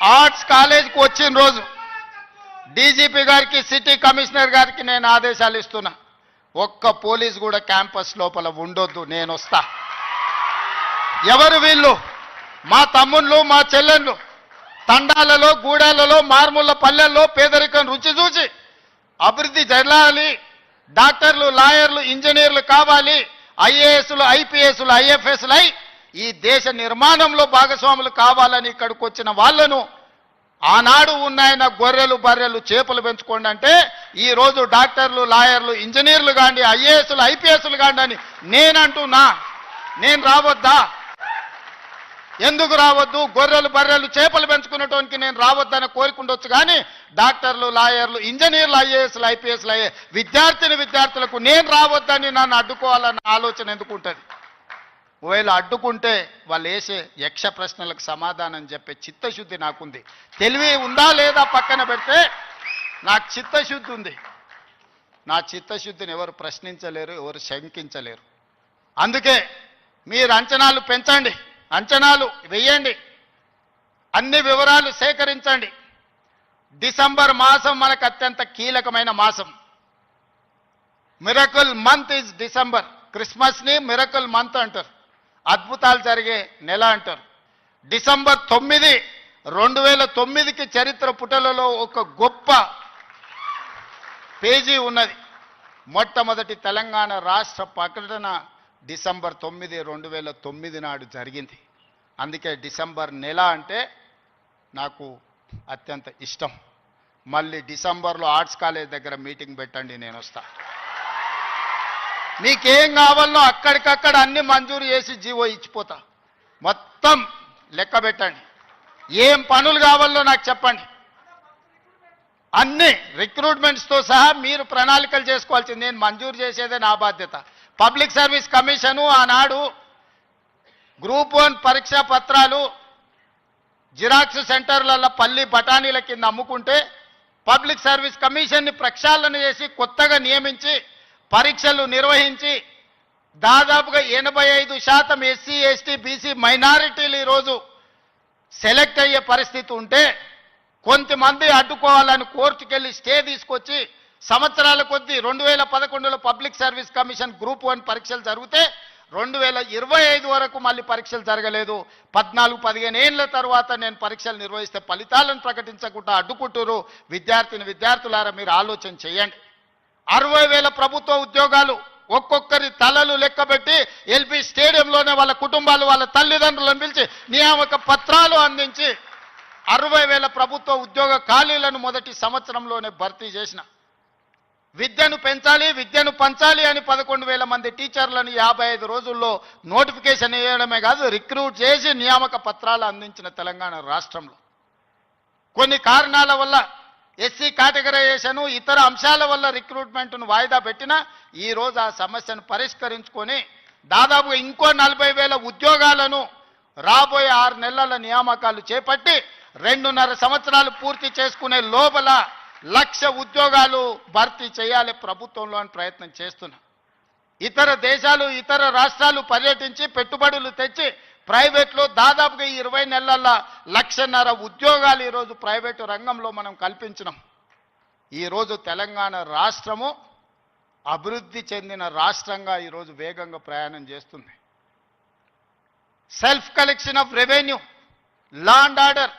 Arts కాలేజ్కి వచ్చిన రోజు డీజీపీ గారికి సిటీ కమిషనర్ గారికి నేను ఆదేశాలు ఇస్తున్నా, ఒక్క పోలీస్ కూడా క్యాంపస్ లోపల ఉండొద్దు, నేను వస్తా. ఎవరు వీళ్ళు? మా తమ్ముళ్ళు మా చెల్లెళ్ళు తండాలలో గూడాలలో మారుమూల పల్లెల్లో పేదరికం రుచి చూసి అభివృద్ధి జరగాలి, డాక్టర్లు లాయర్లు ఇంజనీర్లు కావాలి, ఐఏఎస్లు ఐపీఎస్లు ఐఎఫ్ఎస్లు అయి ఈ దేశ నిర్మాణంలో భాగస్వాములు కావాలని ఇక్కడికి వచ్చిన వాళ్ళను ఆనాడు ఉన్నాయన గొర్రెలు బర్రెలు చేపలు పెంచుకోండి అంటే ఈరోజు డాక్టర్లు లాయర్లు ఇంజనీర్లు కాండి ఐఏఎస్లు ఐపీఎస్లు కాండి అని నేనంటున్నా. నేను రావద్దా? ఎందుకు రావద్దు? గొర్రెలు బర్రెలు చేపలు పెంచుకునేటోనికి నేను రావద్దని కోరుకుండొచ్చు, కానీ డాక్టర్లు లాయర్లు ఇంజనీర్లు ఐఏఎస్లు ఐపీఎస్లు అయ్యే విద్యార్థులకు నేను రావద్దని నన్ను అడ్డుకోవాలన్న ఆలోచన ఎందుకు ఉంటుంది? ఒకవేళ అడ్డుకుంటే వాళ్ళు వేసే యక్ష ప్రశ్నలకు సమాధానం చెప్పే చిత్తశుద్ధి నాకుంది. తెలివి ఉందా లేదా పక్కన పెడితే నాకు చిత్తశుద్ధి ఉంది. నా చిత్తశుద్ధిని ఎవరు ప్రశ్నించలేరు, ఎవరు శంకించలేరు. అందుకే మీరు అంచనాలు పెంచండి, అంచనాలు వెయ్యండి, అన్ని వివరాలు సేకరించండి. డిసెంబర్ మాసం మనకు అత్యంత కీలకమైన మాసం. Miracle month is December. క్రిస్మస్ని మిరకల్ మంత్ అంటారు, అద్భుతాలు జరిగే నెల అంటారు. డిసెంబర్ 9, 2009కి చరిత్ర పుటలలో ఒక గొప్ప పేజీ ఉన్నది. మొట్టమొదటి తెలంగాణ రాష్ట్ర ప్రకటన డిసెంబర్ 9, 2009 నాడు జరిగింది. అందుకే డిసెంబర్ నెల అంటే నాకు అత్యంత ఇష్టం. మళ్ళీ డిసెంబర్లో ఆర్ట్స్ కాలేజ్ దగ్గర మీటింగ్ పెట్టండి, నేను వస్తా. మీకేం కావాలో అక్కడికక్కడ అన్ని మంజూరు చేసి జీవో ఇచ్చిపోతా. మొత్తం లెక్క పెట్టండి, ఏం పనులు కావాలో నాకు చెప్పండి. అన్ని రిక్రూట్మెంట్స్తో సహా మీరు ప్రణాళికలు చేసుకోవాల్సింది. నేను మంజూరు చేసేదే నా బాధ్యత. పబ్లిక్ సర్వీస్ కమిషను ఆనాడు గ్రూప్ 1 పరీక్షా పత్రాలు జిరాక్స్ సెంటర్లలో పల్లి బఠానీల కింద అమ్ముకుంటే పబ్లిక్ సర్వీస్ కమిషన్ని ప్రక్షాళన చేసి కొత్తగా నియమించి పరీక్షలు నిర్వహించి దాదాపుగా 85% ఎస్సీ ఎస్టీ బీసీ మైనారిటీలు ఈరోజు సెలెక్ట్ అయ్యే పరిస్థితి ఉంటే కొంతమంది అడ్డుకోవాలని కోర్టుకెళ్ళి స్టే తీసుకొచ్చి సంవత్సరాల కొద్దీ 2011లో పబ్లిక్ సర్వీస్ కమిషన్ గ్రూప్ 1 పరీక్షలు జరిగితే 2025 వరకు మళ్ళీ పరీక్షలు జరగలేదు. 14-15 ఏళ్ల తర్వాత నేను పరీక్షలు నిర్వహిస్తే ఫలితాలను ప్రకటించకుండా అడ్డుకుంటారు. విద్యార్థులారా మీరు ఆలోచన చేయండి. 60,000 ప్రభుత్వ ఉద్యోగాలు ఒక్కొక్కరి తలలు లెక్కబెట్టి ఎల్బీ స్టేడియంలోనే వాళ్ళ కుటుంబాలు వాళ్ళ తల్లిదండ్రులను పిలిచి నియామక పత్రాలు అందించి 60,000 ప్రభుత్వ ఉద్యోగ ఖాళీలను మొదటి సంవత్సరంలోనే భర్తీ చేసిన. విద్యను పెంచాలి, విద్యను పంచాలి అని 11,000 మంది టీచర్లను 55 రోజుల్లో నోటిఫికేషన్ ఇవ్వడమే కాదు, రిక్రూట్ చేసి నియామక పత్రాలు అందించిన తెలంగాణ రాష్ట్రంలో కొన్ని కారణాల వల్ల ఎస్సీ కేటగరైజేషన్ ఇతర అంశాల వల్ల రిక్రూట్మెంట్ను వాయిదా పెట్టినా ఈరోజు ఆ సమస్యను పరిష్కరించుకొని దాదాపుగా ఇంకో 40,000 ఉద్యోగాలను రాబోయే 6 నెలల నియామకాలు చేపట్టి 2.5 సంవత్సరాలు పూర్తి చేసుకునే లోపల 1,00,000 ఉద్యోగాలు భర్తీ చేయాలి ప్రభుత్వంలో అని ప్రయత్నం చేస్తున్నా. ఇతర దేశాలు ఇతర రాష్ట్రాలు పర్యటించి పెట్టుబడులు తెచ్చి ప్రైవేట్లో దాదాపుగా 20 నెలల 1,50,000 ఉద్యోగాలు ఈరోజు ప్రైవేటు రంగంలో మనం కల్పించినాం. ఈరోజు తెలంగాణ రాష్ట్రము అభివృద్ధి చెందిన రాష్ట్రంగా ఈరోజు వేగంగా ప్రయాణం చేస్తుంది. Self collection of revenue, law and order,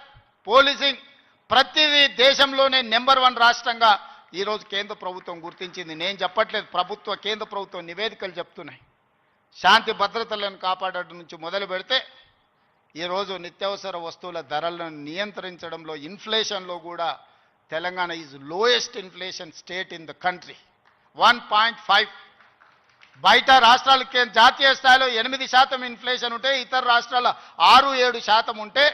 policing ప్రతిదీ దేశంలోనే నెంబర్ 1 రాష్ట్రంగా ఈరోజు కేంద్ర ప్రభుత్వం గుర్తించింది. నేను చెప్పట్లేదు, కేంద్ర ప్రభుత్వం నివేదికలు చెప్తున్నాయి. శాంతి భద్రతలను కాపాడడం నుంచి మొదలు పెడితే ఈరోజు నిత్యావసర వస్తువుల ధరలను నియంత్రించడంలో ఇన్ఫ్లేషన్లో కూడా Telangana is lowest inflation state in the country. 1.5. బయట రాష్ట్రాలకి జాతీయ స్థాయిలో 8% ఇన్ఫ్లేషన్ ఉంటే ఇతర రాష్ట్రాల 6-7% ఉంటే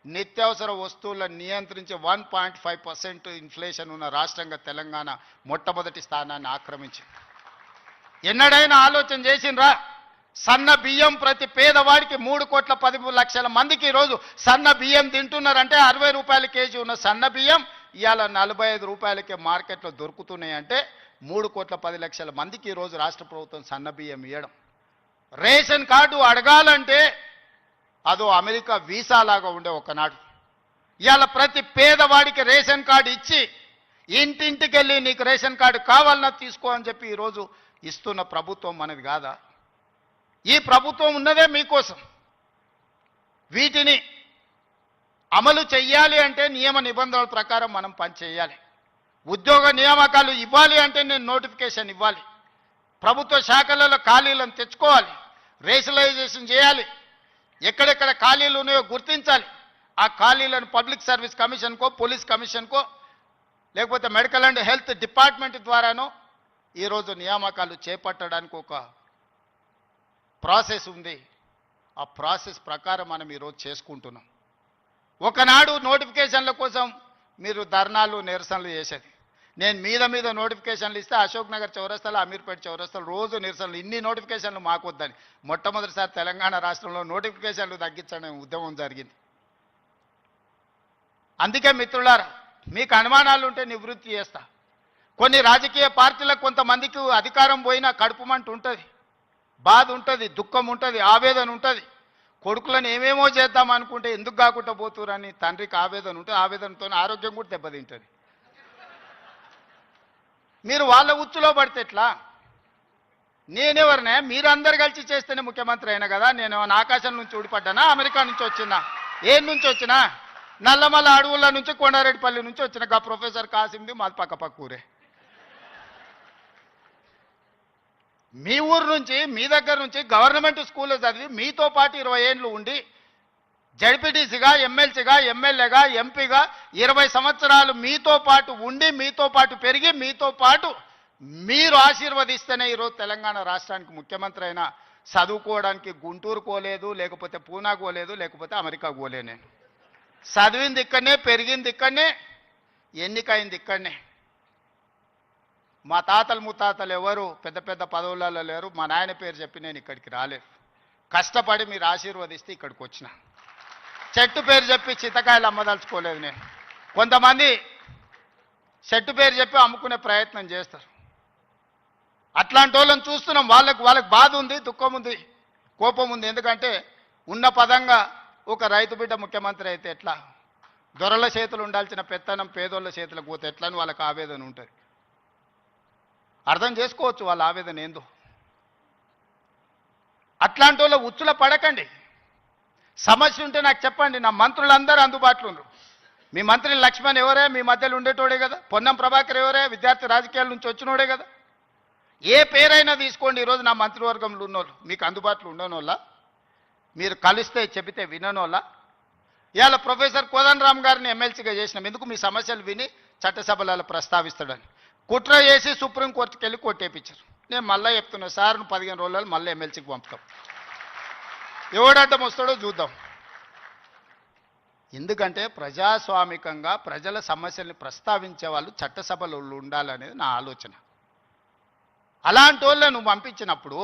నిత్యావసర వస్తువులను నియంత్రించే 1.5% ఇన్ఫ్లేషన్ ఉన్న రాష్ట్రంగా తెలంగాణ మొట్టమొదటి స్థానాన్ని ఆక్రమించింది. ఎన్నడైనా ఆలోచన చేసిండ్రా? సన్న బియ్యం ప్రతి పేదవాడికి 3,10,00,000 మందికి ఈరోజు సన్న బియ్యం తింటున్నారంటే 60 రూపాయల కేజీ ఉన్న సన్న బియ్యం ఇవాళ 45 రూపాయలకే మార్కెట్లో దొరుకుతున్నాయి. అంటే 3,10,00,000 మందికి ఈరోజు రాష్ట్ర ప్రభుత్వం సన్న బియ్యం ఇవ్వడం. రేషన్ కార్డు అడగాలంటే అదో అమెరికా వీసా లాగా ఉండే ఒకనాడు. ఇవాళ ప్రతి పేదవాడికి రేషన్ కార్డు ఇచ్చి ఇంటింటికి వెళ్ళి నీకు రేషన్ కార్డు కావాలన్నా తీసుకో అని చెప్పి ఈరోజు ఇస్తున్న ప్రభుత్వం మనది కాదా? ఈ ప్రభుత్వం ఉన్నదే మీకోసం. వీటిని అమలు చెయ్యాలి అంటే నియమ నిబంధనల ప్రకారం మనం పనిచేయాలి. ఉద్యోగ నియామకాలు ఇవ్వాలి అంటే నేను నోటిఫికేషన్ ఇవ్వాలి. ప్రభుత్వ శాఖలలో ఖాళీలను తెచ్చుకోవాలి, రేషనలైజేషన్ చేయాలి, ఎక్కడెక్కడ ఖాళీలు ఉన్నాయో గుర్తించాలి. ఆ ఖాళీలను పబ్లిక్ సర్వీస్ కమిషన్కో, పోలీస్ కమిషన్కో, లేకపోతే మెడికల్ అండ్ హెల్త్ డిపార్ట్మెంట్ ద్వారానో ఈరోజు నియామకాలు చేపట్టడానికి ఒక ప్రాసెస్ ఉంది. ఆ ప్రాసెస్ ప్రకారం మనం ఈరోజు చేసుకుంటున్నాం. ఒకనాడు నోటిఫికేషన్ల కోసం మీరు ధర్నాలు నిరసనలు చేసేది. నేను మీద నోటిఫికేషన్లు ఇస్తే అశోక్ నగర్ చౌరస్తాలు, అమీర్పేట చౌరస్తాలు రోజు నిరసనలు. ఇన్ని నోటిఫికేషన్లు మాకు వద్దని మొట్టమొదటిసారి తెలంగాణ రాష్ట్రంలో నోటిఫికేషన్లు తగ్గించడం ఉద్యమం జరిగింది. అందుకే మిత్రులారా, మీకు అనుమానాలు ఉంటే నివృత్తి చేస్తా. కొన్ని రాజకీయ పార్టీలకు కొంతమందికి అధికారం పోయినా కడుపుమంట ఉంటుంది, బాధ ఉంటుంది, దుఃఖం ఉంటుంది, ఆవేదన ఉంటుంది. కొడుకులను ఏమేమో చేద్దాం అనుకుంటే ఎందుకు కాకుండా పోతురని తండ్రికి ఆవేదన ఉంటుంది. ఆవేదనతో ఆరోగ్యం కూడా దెబ్బతింటుంది. మీరు వాళ్ళ ఉచ్చులో పడితే ఎట్లా? నేనెవరినే? మీరందరు కలిసి చేస్తేనే ముఖ్యమంత్రి అయినా కదా. నేను ఆకాశం నుంచి ఊడిపడ్డానా? అమెరికా నుంచి వచ్చినా? ఏం నుంచి వచ్చినా? నల్లమల్ల అడవుల నుంచి, కొండారెడ్డిపల్లి నుంచి వచ్చిన గా ప్రొఫెసర్ కాసింది మాది పక్క ఊరే. మీ ఊరు నుంచి, మీ దగ్గర నుంచి గవర్నమెంట్ స్కూల్లో చదివి మీతో పాటు 20 ఏళ్ళు ఉండి జడ్పీటీసీగా, ఎమ్మెల్సీగా, ఎమ్మెల్యేగా, ఎంపీగా 20 సంవత్సరాలు మీతో పాటు ఉండి, మీతో పాటు పెరిగి, మీతో పాటు మీరు ఆశీర్వదిస్తేనే ఈరోజు తెలంగాణ రాష్ట్రానికి ముఖ్యమంత్రి అయినా. చదువుకోవడానికి గుంటూరు పోలేదు, లేకపోతే పూనా పోలేదు, లేకపోతే అమెరికా పోలే. నేను చదివింది ఇక్కడనే, పెరిగింది ఇక్కడనే, ఎన్నికైంది ఇక్కడనే. మా తాతలు ముత్తాతలు ఎవరు పెద్ద పెద్ద పదవులలో లేరు. మా నాయన పేరు చెప్పి నేను ఇక్కడికి రాలేదు. కష్టపడి మీరు ఆశీర్వదిస్తే ఇక్కడికి వచ్చిన. చెట్టు పేరు చెప్పి చింతకాయలు అమ్మదలుచుకోలేదు నేను. కొంతమంది చెట్టు పేరు చెప్పి అమ్ముకునే ప్రయత్నం చేస్తారు. అట్లాంటి వాళ్ళని చూస్తున్నాం. వాళ్ళకి బాధ ఉంది, దుఃఖం ఉంది, కోపం ఉంది. ఎందుకంటే ఉన్న పదంగా ఒక రైతు బిడ్డ ముఖ్యమంత్రి అయితే ఎట్లా, దొరల చేతులు ఉండాల్సిన పెత్తనం పేదోళ్ళ చేతులకు పోతే ఎట్లా అని వాళ్ళకి ఆవేదన ఉంటుంది. అర్థం చేసుకోవచ్చు వాళ్ళ ఆవేదన ఏందో. అట్లాంటి వాళ్ళ ఉచ్చుల పడకండి. సమస్య ఉంటే నాకు చెప్పండి. నా మంత్రులందరూ అందుబాటులో ఉన్నారు. మీ మంత్రి లక్ష్మణ్ ఎవరే? మీ మధ్యలో ఉండేటోడే కదా. పొన్నం ప్రభాకర్ ఎవరే? విద్యార్థి రాజకీయాల నుంచి వచ్చినోడే కదా. ఏ పేరైనా తీసుకోండి. ఈరోజు నా మంత్రివర్గంలో ఉన్నోళ్ళు మీకు అందుబాటులో ఉండనోళ్ళ, మీరు కలిస్తే చెబితే విననోళ్ళ. ఇవాళ ప్రొఫెసర్ కోదండరామ్ గారిని ఎమ్మెల్సీగా చేసినాం. ఎందుకు? మీ సమస్యలు విని చట్టసభలలో ప్రస్తావిస్తాడని. కుట్ర చేసి సుప్రీంకోర్టుకి వెళ్ళి కొట్టేపించారు. నేను మళ్ళీ చెప్తున్నా, సార్ 15 రోజులు మళ్ళీ ఎమ్మెల్సీకి పంపుతాం. ఎవడడ్డం వస్తాడో చూద్దాం. ఎందుకంటే ప్రజాస్వామికంగా ప్రజల సమస్యల్ని ప్రస్తావించే వాళ్ళు చట్టసభలో ఉండాలనేది నా ఆలోచన. అలాంటి వాళ్ళను పంపించినప్పుడు